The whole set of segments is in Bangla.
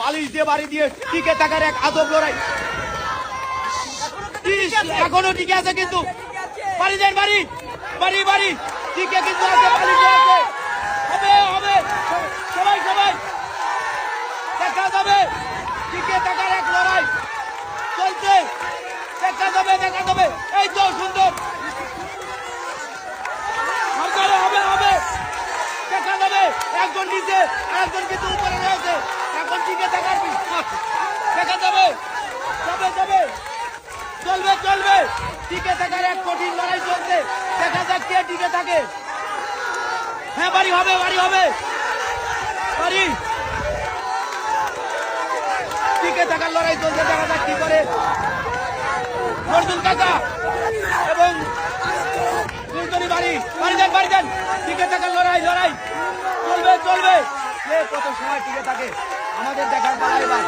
বালিশ দিয়ে বাড়ি দিয়ে টিকে থাকার এক আজব লড়াই। এখনো টিকে আছে কিন্তু বাড়ি দেন, বাড়ি বাড়ি বাড়ি টিকে কিন্তু আছে, বালিশ দিয়ে আছে। হবে হবে সবাই সবাই দেখা যাবে, টিকে থাকার এক লড়াই চলছে, দেখা যাবে দেখা যাবে। এই তো সুন্দর হবে হবে দেখা যাবে। একজন নিচে একজন কিন্তু উপরে রয়েছে, এখন টিকে থাকার দেখা যাবে, যাবে যাবে চলবে চলবে। টিকে থাকার এক কঠিন লড়াই চলছে, দেখা যাক কে টিকে থাকে। হ্যাঁ বাড়ি হবে বাড়ি হবে বাড়ি, টিকে থাকার লড়াই চলছে, দেখা যাক কি করে নজরুল কাকা এবং ফুলতলি বাড়ি। বাড়ি দেন বাড়ি দেন, টিকে থাকার লড়াই লড়াই চলবে চলবে। কে কত সময় টিকে থাকে আমাদের দেখার পালা, এবার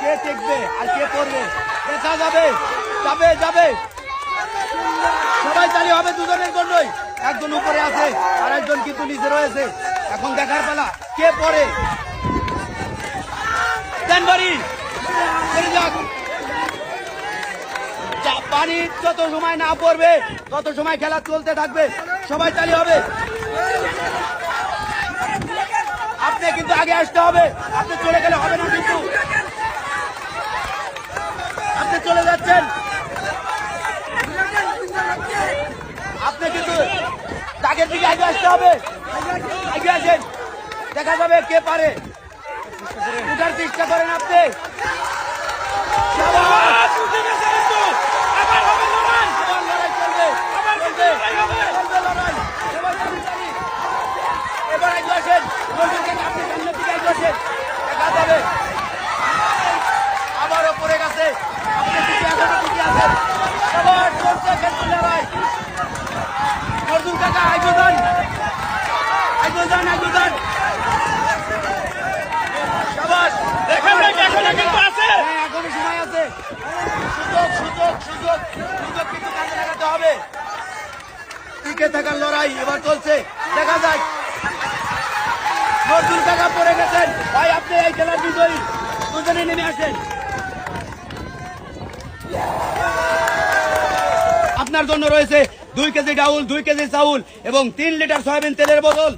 কে টিকবে আর কে পড়বে দেখা যাবে, যাবে যাবে সবাই তালি হবে দুজনের জন্যই। একজন উপরে আছে আর একজন কিন্তু নিচে রয়েছে, এখন দেখার পালা কে পড়ে। দেন বাড়ি যাক, পানি যত সময় না পড়বে তত সময় খেলা চলতে থাকবে, সবাই তালি হবে। আপনি কিন্তু আগে আসতে হবে, আপনি চলে গেলে হবে না কিন্তু, আপনি চলে যাচ্ছেন, আপনি কিন্তু দাগের দিকে আগে আসতে হবে, আগে আসেন দেখা যাবে কে পারে। উঠার চেষ্টা করেন আপনি, এবার আগে আসেন, আপনি সামনের দিকে আগে আসেন দেখা যাবে। আবারও পড়ে গেছে, আপনি দিকে এখনো দিকে আছেন, আবার চলছে খেলতে লড়াই। নজরুল কাকা আগে যান আগে যান আগে যান, সবাই কিন্তু আছে, হ্যাঁ এখনো সময় আছে, সুযোগ সুযোগ সুযোগ সুযোগ কিন্তু কাজে লাগাতে হবে। টিকে থাকার লড়াই এবার চলছে, দেখা যায়। নজরুল কাকা পড়ে গেছেন, ভাই আপনি এই খেলার বিজয়ী, দুজনে নেমে আসেন। আপনার জন্য রয়েছে 2 কেজি ডাউল, 2 কেজি চাউল এবং 3 লিটার সয়াবিন তেলের বোতল।